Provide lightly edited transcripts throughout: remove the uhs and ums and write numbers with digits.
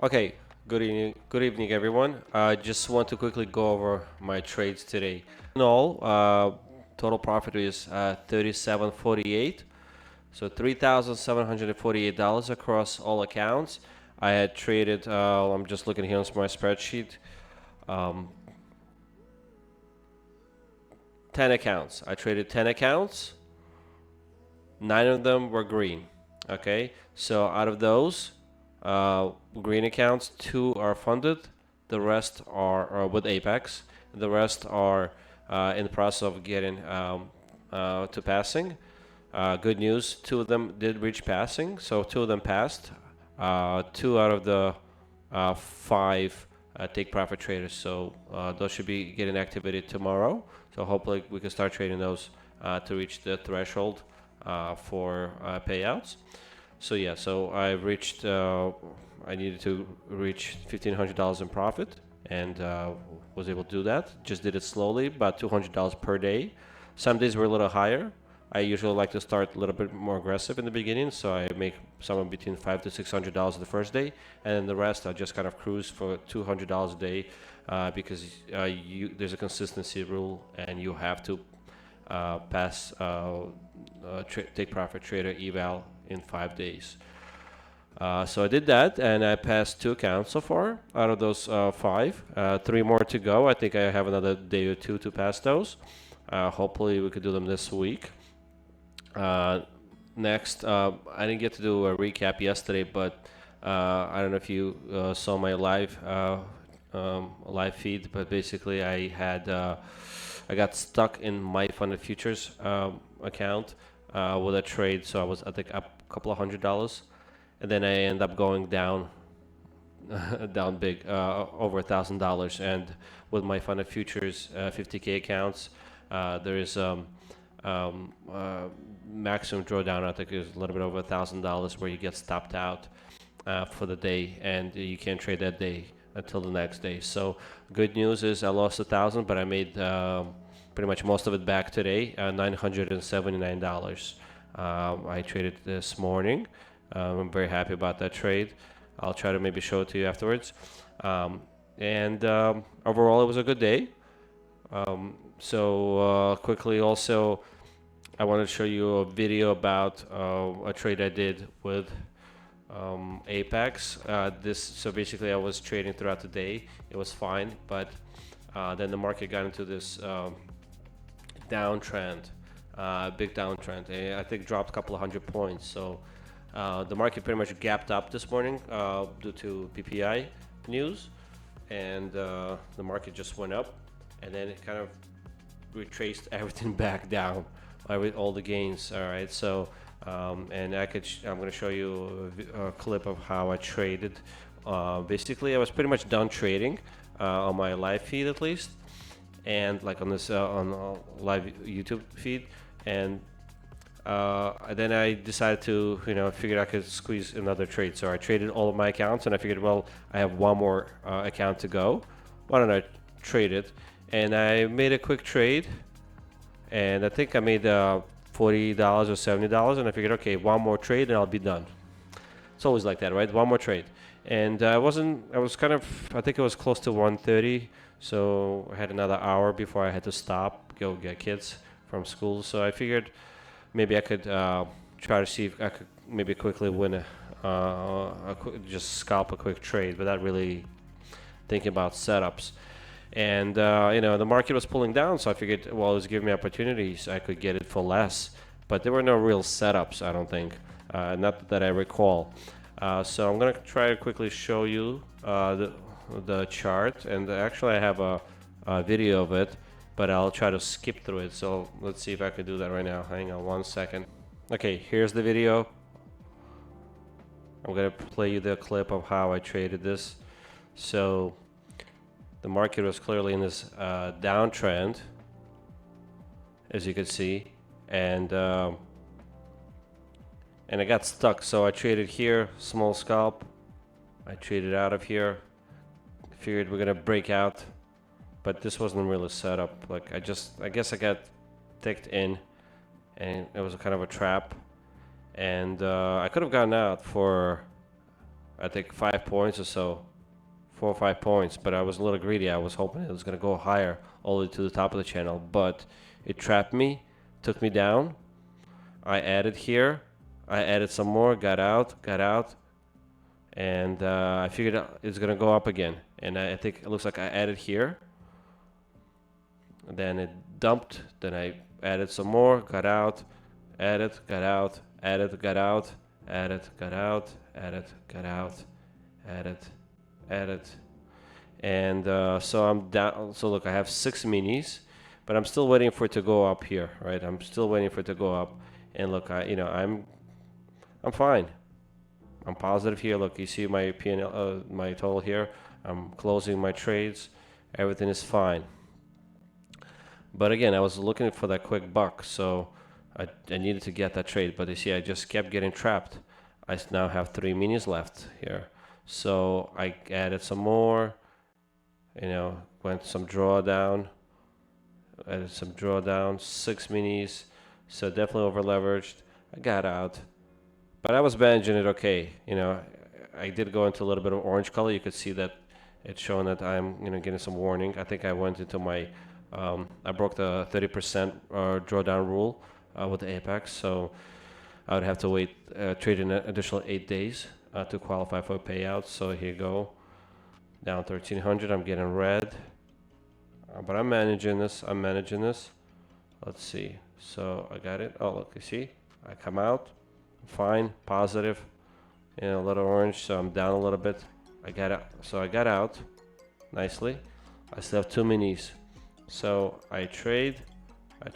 Okay, good evening, everyone. I just want to quickly go over my trades today. In all, total profit is 37.48, so $3,748 across all accounts. I had traded. I'm just looking here on my spreadsheet. Um, 10 accounts. I traded 10 accounts. 9 of them were green. Okay, so out of those green accounts, 2 are funded. The rest are with Apex. The rest are in the process of getting to passing. Good news, 2 of them did reach passing, so 2 of them passed. 2 out of the 5 take profit traders, so those should be getting activated tomorrow. So hopefully we can start trading those to reach the threshold for payouts. So yeah, so I needed to reach $1,500 in profit, and was able to do that. Just did it slowly, about $200 per day. Some days were a little higher. I usually like to start a little bit more aggressive in the beginning, so I make somewhere between $500 to $600 the first day, and then the rest I just kind of cruise for $200 a day because there's a consistency rule, and you have to pass take profit trader eval in 5 days. So I did that, and I passed 2 accounts so far out of those 5. 3 more to go. I think I have another day or 2 to pass those. Hopefully we could do them this week. Next, I didn't get to do a recap yesterday, but I don't know if you saw my live feed, but basically I got stuck in my funded futures account with a trade, so I was, I think, up a couple of $100, and then I end up going down down big, over $1,000. And with my funded futures 50K accounts, there is maximum drawdown, I think, is a little bit over $1,000, where you get stopped out for the day, and you can't trade that day until the next day. So good news is I lost 1,000, but I made pretty much most of it back today, $979. I traded this morning. I'm very happy about that trade. I'll try to maybe show it to you afterwards. And overall, it was a good day. So quickly, also, I want to show you a video about a trade I did with Apex. So basically, I was trading throughout the day. It was fine, but then the market got into this downtrend, big downtrend. I think dropped a couple of 100 points. So the market pretty much gapped up this morning due to PPI news, and the market just went up, and then it kind of retraced everything back down with all the gains. All right, so and I'm going to show you a clip of how I traded. Basically, I was pretty much done trading on my live feed, at least, and like on this on live YouTube feed, and then I decided to, figured I could squeeze another trade. So I traded all of my accounts, and I figured, well, I have one more account to go. Why don't I trade it? And I made a quick trade, and I think I made $40 or $70, and I figured, okay, one more trade and I'll be done. It's always like that, right? One more trade. And I was kind of, I think it was close to 1:30, so I had another hour before I had to stop, go get kids from school. So I figured maybe I could try to see if I could maybe quickly win just scalp a quick trade without really thinking about setups. And the market was pulling down, so I figured, well, it was giving me opportunities. I could get it for less, but there were no real setups, I don't think, not that I recall. So I'm gonna try to quickly show you the chart, and actually I have a video of it, but I'll try to skip through it. So let's see if I can do that right now. Hang on 1 second. Okay, here's the video. I'm gonna play you the clip of how I traded this. So the market was clearly in this downtrend, as you can see, and I got stuck. So I traded here, small scalp. I traded out of here. Figured we're gonna break out, but this wasn't really set up. Like I guess I got ticked in, and it was a kind of a trap. And I could have gotten out for I think 5 points or so, 4 or 5 points, but I was a little greedy. I was hoping it was going to go higher all the way to the top of the channel, but it trapped me, took me down. I added here, I added some more, got out, and I figured it's going to go up again. And I think it looks like I added here. Then it dumped, then I added some more, got out, added, got out, added, got out, added, got out, added, got out, added, added. And so I'm down. So look, I have 6 minis, but I'm still waiting for it to go up here, right? I'm still waiting for it to go up. And look, I'm fine. I'm positive here. Look, you see my P&L, my total here. I'm closing my trades. Everything is fine. But again, I was looking for that quick buck, so I needed to get that trade. But you see, I just kept getting trapped. I now have 3 minis left here. So I added some more, went some drawdown, added some drawdown, 6 minis. So definitely over leveraged. I got out, but I was managing it okay. I did go into a little bit of orange color. You could see that it's showing that I'm, getting some warning. I think I went into my, I broke the 30% drawdown rule with the Apex, so I would have to wait, trade an additional 8 days to qualify for a payout. So here you go, down 1300. I'm getting red, but I'm managing this. Let's see. So I got it. Oh, look, you see, I come out, fine, positive, a little orange. So I'm down a little bit. I got out. So I got out nicely. I still have 2 minis. So I trade. I'm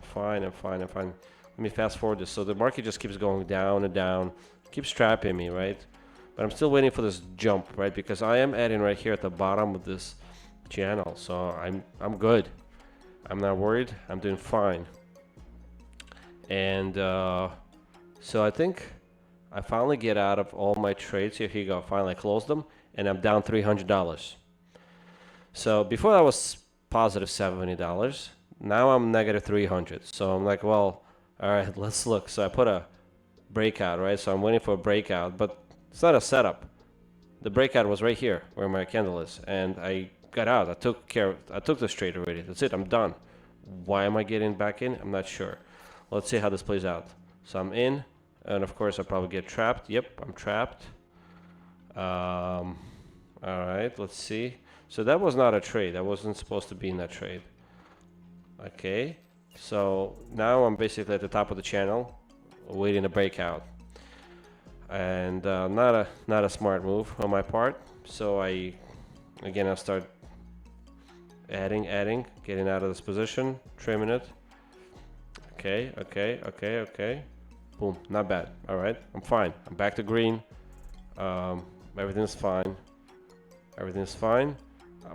fine. Let me fast forward this. So the market just keeps going down and down, keeps trapping me, right? But I'm still waiting for this jump, right? Because I am adding right here at the bottom of this channel. So I'm good. I'm not worried. I'm doing fine. And so I think I finally get out of all my trades. Here you go. Finally, I closed them, and I'm down $300. So before I was positive $70. Now I'm negative 300. So I'm like, well, all right, let's look. So I put a breakout, right? So I'm waiting for a breakout, but it's not a setup. The breakout was right here where my candle is, and I got out. I took this trade already. That's it. I'm done. Why am I getting back in? I'm not sure. Let's see how this plays out. So I'm in, and of course I probably get trapped. Yep, I'm trapped. All right, let's see. So that was not a trade. I wasn't supposed to be in that trade. Okay, so now I'm basically at the top of the channel, waiting to break out, and not a smart move on my part. So I start adding, getting out of this position, trimming it. Okay. Boom, not bad. All right, I'm fine. I'm back to green. Everything's fine.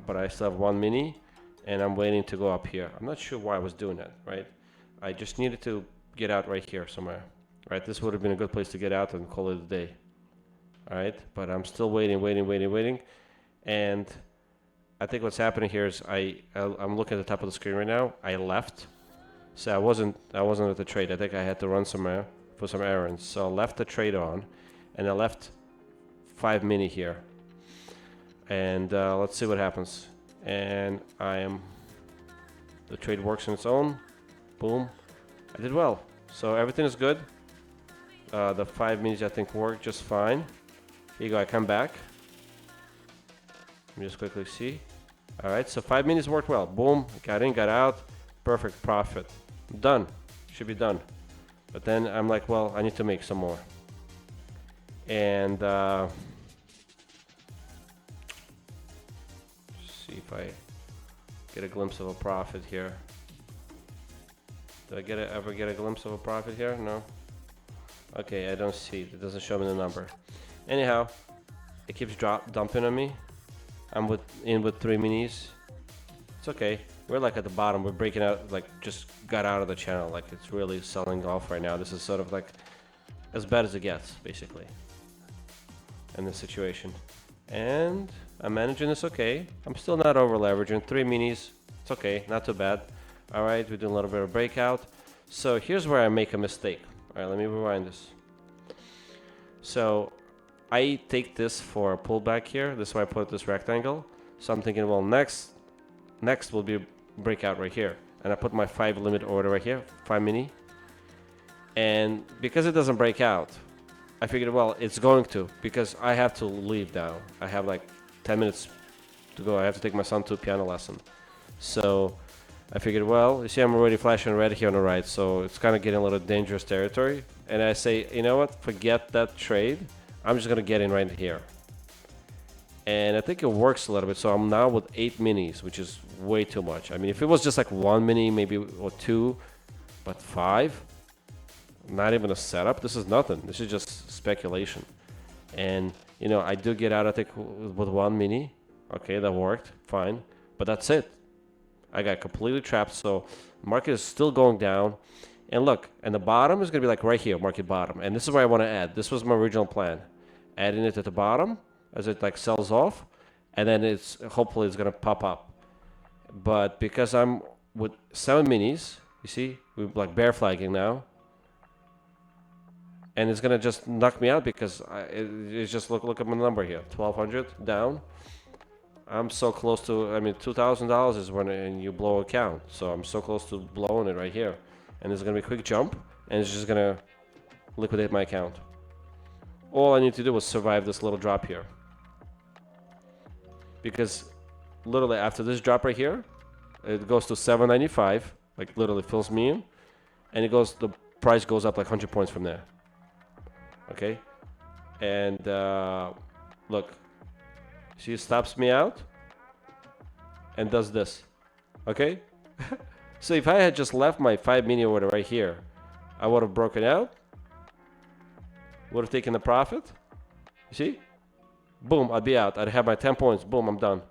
But I still have 1 mini, and I'm waiting to go up here. I'm not sure why I was doing that, right? I just needed to get out right here somewhere, right? This would have been a good place to get out and call it a day, all right? But I'm still waiting, and I think what's happening here is I'm looking at the top of the screen right now. I left, so I wasn't at the trade. I think I had to run somewhere for some errands, so I left the trade on, and I left 5 mini here. And let's see what happens. And the trade works on its own. Boom. I did well. So everything is good. The 5 minis I think worked just fine. Here you go, I come back. Let me just quickly see. All right, so 5 minis worked well. Boom, got in, got out. Perfect profit. Done. Should be done. But then I'm like, well, I need to make some more. And see if I get a glimpse of a profit here. Did I ever get a glimpse of a profit here? No. Okay, I don't see it. It doesn't show me the number. Anyhow, it keeps dumping on me. I'm in with 3 minis. It's okay. We're like at the bottom. We're breaking out, like just got out of the channel. Like it's really selling off right now. This is sort of like as bad as it gets, basically, in this situation. And I'm managing this okay. I'm still not over leveraging. 3 minis. It's okay. Not too bad. All right, we're doing a little bit of breakout. So here's where I make a mistake. All right, let me rewind this. So I take this for a pullback here. This is why I put this rectangle. So I'm thinking, well, next will be breakout right here. And I put my 5 limit order right here, 5 mini. And because it doesn't break out, I figured, well, it's going to, because I have to leave now. I have like 10 minutes to go. I have to take my son to a piano lesson. So I figured, well, you see I'm already flashing red here on the right, so it's kind of getting a little dangerous territory. And I say, you know what, forget that trade. I'm just going to get in right here. And I think it works a little bit. So I'm now with 8 minis, which is way too much. I mean, if it was just like 1 mini, maybe, or 2, but 5, not even a setup. This is nothing. This is just speculation. And, you know, I do get out, I think, with 1 mini. Okay, that worked. Fine. But that's it. I got completely trapped. So market is still going down. And look, and the bottom is going to be like right here, market bottom. And this is where I want to add. This was my original plan. Adding it at the bottom as it like sells off. And then it's hopefully it's going to pop up. But because I'm with 7 minis, you see, we're like bear flagging now. And it's going to just knock me out because it's just look at my number here. 1,200 down. I'm so close to, I mean, $2,000 is when you blow a count. So I'm so close to blowing it right here. And there's going to be a quick jump. And it's just going to liquidate my account. All I need to do is survive this little drop here. Because literally after this drop right here, it goes to 7.95. Like literally fills me in. And it goes, the price goes up like 100 points from there. Okay. And look. She stops me out and does this. Okay? So if I had just left my 5 mini order right here, I would have broken out. Would have taken the profit. You see? Boom, I'd be out. I'd have my 10 points. Boom, I'm done.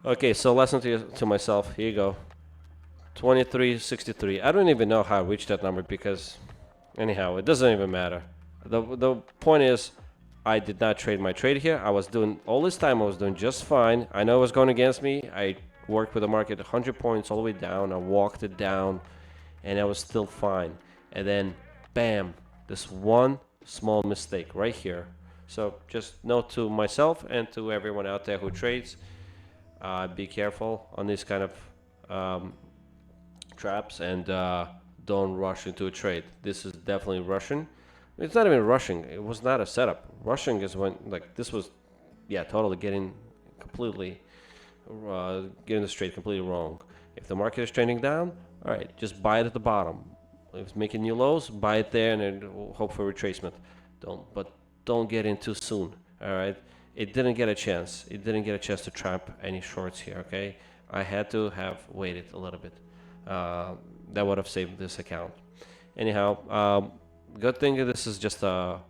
Okay, so lesson to myself. Here you go. 23.63. I don't even know how I reached that number because... anyhow, it doesn't even matter. The point is, I did not trade my trade here. I was doing, all this time I was doing just fine. I know it was going against me. I worked with the market 100 points all the way down. I walked it down, and I was still fine. And then, bam, this one small mistake right here. So just note to myself and to everyone out there who trades, be careful on these kind of traps and don't rush into a trade. This is definitely rushing. It's not even rushing. It was not a setup. Rushing is when, like, this was, yeah, totally getting this trade completely wrong. If the market is trending down, all right, just buy it at the bottom. If it's making new lows, buy it there and then hope for retracement. Don't get in too soon. All right. It didn't get a chance. It didn't get a chance to trap any shorts here. Okay. I had to have waited a little bit. That would have saved this account. Anyhow, good thing this is just a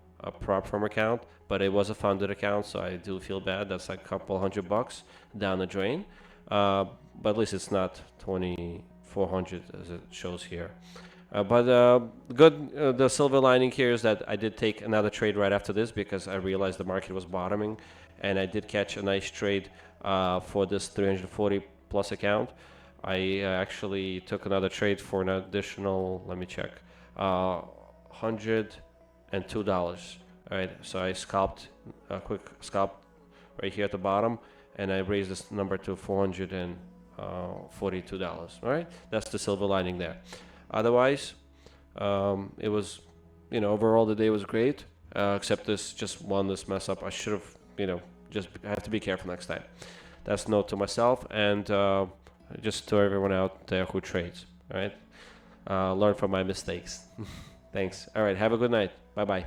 prop firm account, but it was a funded account, so I do feel bad. That's like a couple $100 down the drain. But at least it's not 2,400 as it shows here. The silver lining here is that I did take another trade right after this because I realized the market was bottoming, and I did catch a nice trade for this 340 plus account. I actually took another trade for an additional, let me check, $102. All right, so I scalped a quick scalp right here at the bottom, and I raised this number to $442. All right, that's the silver lining there. Otherwise, it was, overall the day was great, except this mess up. I should have, just have to be careful next time. That's note to myself and just to everyone out there who trades. All right, learn from my mistakes. Thanks. All right, have a good night. Bye bye.